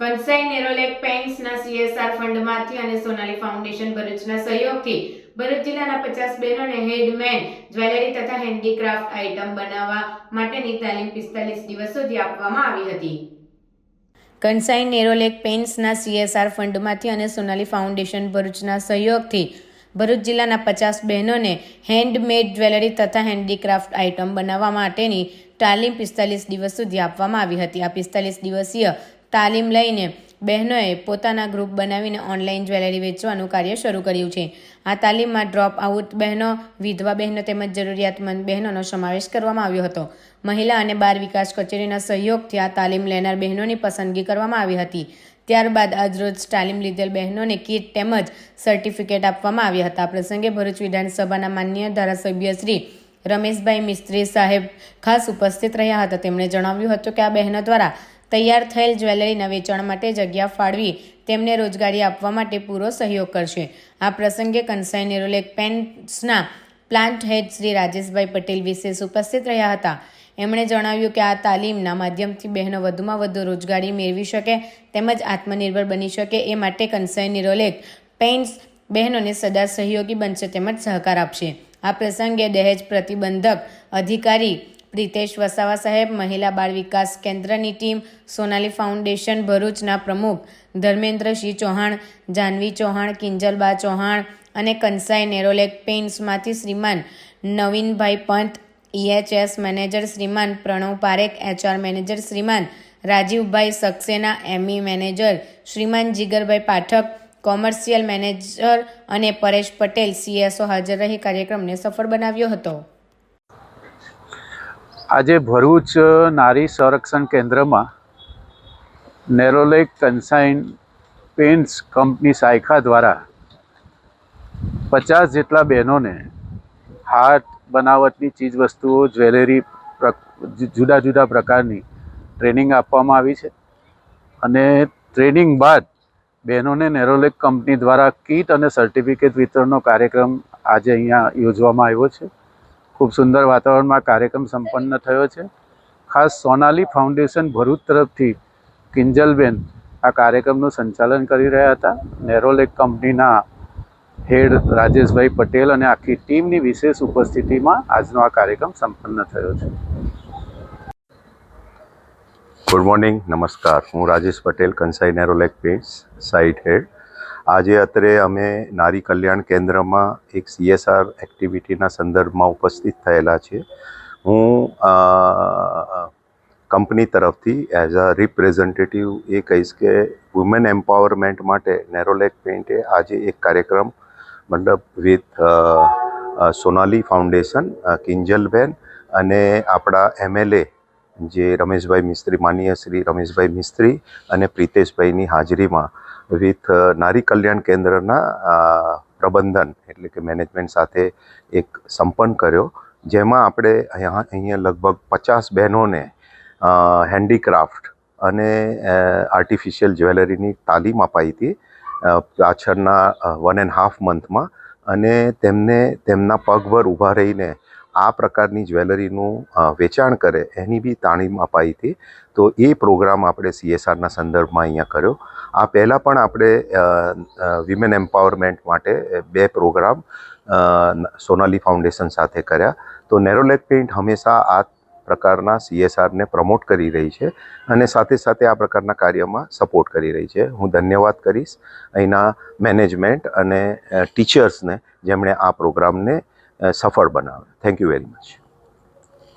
કંસાઈ Nerolac પેઇન્ટ્સના CSR ફંડમાંથી અને Sonali foundation ભરૂચના સહયોગથી ભરૂચ જિલ્લાના 50 બહેનોને હેન્ડમેડ જ્વેલરી તથા હેન્ડીક્રાફ્ટ આઇટમ બનાવવા માટેની તાલીમ 45 દિવસ સુધી આપવામાં આવી હતી. કંસાઈ નેરોલેક પેઇન્ટ્સના CSR ફંડમાંથી અને સોનાલી ફાઉન્ડેશન ભરૂચના સહયોગથી ભરૂચ જિલ્લાના 50 બહેનોને હેન્ડમેડ જ્વેલરી તથા હેન્ડીક્રાફ્ટ આઇટમ બનાવવા માટેની તાલીમ 45 દિવસ સુધી આપવામાં આવી હતી. આ 45 દિવસીય તાલીમ લઈને બહેનોએ પોતાના ગ્રુપ બનાવીને ઓનલાઈન જ્વેલરી વેચવાનું કાર્ય શરૂ કર્યું છે. આ તાલીમમાં ડ્રોપ આઉટ બહેનો, વિધવા બહેનો તેમજ જરૂરિયાતમંદ બહેનોનો સમાવેશ કરવામાં આવ્યો હતો. મહિલા અને બાળ વિકાસ કચેરીના સહયોગથી આ તાલીમ લેનાર બહેનોની પસંદગી કરવામાં આવી હતી. ત્યારબાદ આજરોજ તાલીમ લીધેલ બહેનોને કીટ તેમજ સર્ટિફિકેટ આપવામાં આવ્યા હતા. આ પ્રસંગે ભરૂચ વિધાનસભાના માનનીય ધારાસભ્ય શ્રી રમેશભાઈ મિસ્ત્રી સાહેબ ખાસ ઉપસ્થિત રહ્યા હતા. તેમણે જણાવ્યું હતું કે આ બહેનો દ્વારા તૈયાર થયેલ જ્વેલરીના વેચાણ માટે જગ્યા ફાળવી તેમને રોજગારી આપવા માટે પૂરો સહયોગ કરશે. આ પ્રસંગે કંસાઈ નેરોલેક પેઇન્ટ્સના પ્લાન્ટ હેડ શ્રી રાજેશભાઈ પટેલ વિશેષ ઉપસ્થિત રહ્યા હતા. એમણે જણાવ્યું કે આ તાલીમના માધ્યમથી બહેનો વધુમાં વધુ રોજગારી મેળવી શકે તેમજ આત્મનિર્ભર બની શકે એ માટે કંસાઈ નેરોલેક પેઇન્ટ્સ બહેનોને સદા સહયોગી બનશે તેમજ સહકાર આપશે. આ પ્રસંગે દહેજ પ્રતિબંધક અધિકારી પ્રિતેશ વસાવા સાહેબ, મહિલા બાળ વિકાસ કેન્દ્રની ટીમ, સોનાલી ફાઉન્ડેશન ભરૂચના પ્રમુખ ધર્મેન્દ્રસિંહ ચૌહાણ, જાનવી ચૌહાણ, કિંજલબા ચૌહાણ અને કંસાઈ નેરોલેક પેઇન્ટ્સમાંથી શ્રીમાન નવીનભાઈ પંત, EHS મેનેજર શ્રીમાન પ્રણવ પારેખ, HR મેનેજર શ્રીમાન રાજીવભાઈ સક્સેના, ME મેનેજર શ્રીમાન જીગરભાઈ પાઠક, કોમર્શિયલ મેનેજર અને પરેશ પટેલ CSO હાજર રહી કાર્યક્રમને સફળ બનાવ્યો હતો. આજે ભરૂચ નારી સંરક્ષણ કેન્દ્રમાં નેરોલેક કંસાઇન પેઇન્ટ્સ કંપની શાખા દ્વારા 50 જેટલા બહેનોને હાથ બનાવટની ચીજવસ્તુઓ, જ્વેલરી, જુદા જુદા પ્રકારની ટ્રેનિંગ આપવામાં આવી છે. અને ટ્રેનિંગ બાદ બહેનોને નેરોલેક કંપની દ્વારા કીટ અને સર્ટિફિકેટ વિતરણનો કાર્યક્રમ આજે અહીંયા યોજવામાં આવ્યો છે. ખૂબ સુંદર વાતાવરણમાં કાર્યક્રમ સંપન્ન થયો છે. ખાસ સોનાલી ફાઉન્ડેશન ભરૂચ તરફથી કિંજલબેન આ કાર્યક્રમનું સંચાલન કરી રહ્યા હતા. નેરોલેક કંપનીના હેડ રાજેશભાઈ પટેલ અને આખી ટીમની વિશેષ ઉપસ્થિતિમાં આજનો આ કાર્યક્રમ સંપન્ન થયો છે. ગુડ મોર્નિંગ, નમસ્કાર. હું રાજેશ પટેલ, કંસાઈ નેરોલેક પેઇન્ટ્સ સાઇટ હેડ. આજે અત્રે અમે નારી કલ્યાણ કેન્દ્રમાં એક CSR એક્ટિવિટીના સંદર્ભમાં ઉપસ્થિત થયેલા છે. હું કંપની તરફથી એઝ અ રિપ્રેઝેન્ટેટિવ એ કહીશ કે વુમેન એમ્પાવરમેન્ટ માટે નેરોલેક પેઇન્ટે આજે એક કાર્યક્રમ મતલબ વિથ સોનાલી ફાઉન્ડેશન, કિંજલબેન અને આપણા MLA જે રમેશભાઈ મિસ્ત્રી, માનનીય શ્રી રમેશભાઈ મિસ્ત્રી અને પ્રિતેશભાઈની હાજરીમાં વિથ નારી કલ્યાણ કેન્દ્રના પ્રબંધન એટલે કે મેનેજમેન્ટ સાથે એક સંપન્ન કર્યો, જેમાં આપણે અહીંયા લગભગ 50 બહેનોને હેન્ડીક્રાફ્ટ અને આર્ટિફિશિયલ જ્વેલરીની તાલીમ અપાઈ હતી પાછળના 1.5 મંથમાં. અને તેમને તેમના પગભર ઊભા રહીને આ પ્રકારની જ્વેલરીનું વેચાણ કરે એની બી તાલીમ અપાઈ હતી. તો એ પ્રોગ્રામ આપણે CSRના સંદર્ભમાં અહીંયા કર્યો. આ પહેલાં પણ આપણે વિમેન એમ્પાવરમેન્ટ માટે 2 પ્રોગ્રામ સોનાલી ફાઉન્ડેશન સાથે કર્યા. તો નેરોલેક પેઇન્ટ હંમેશા આ પ્રકારના CSRને પ્રમોટ કરી રહી છે અને સાથે સાથે આ પ્રકારના કાર્યમાં સપોર્ટ કરી રહી છે. હું ધન્યવાદ કરીશ અહીંના મેનેજમેન્ટ અને ટીચર્સને જેમણે આ પ્રોગ્રામને સફળ બનાવ્યો. Thank you very much.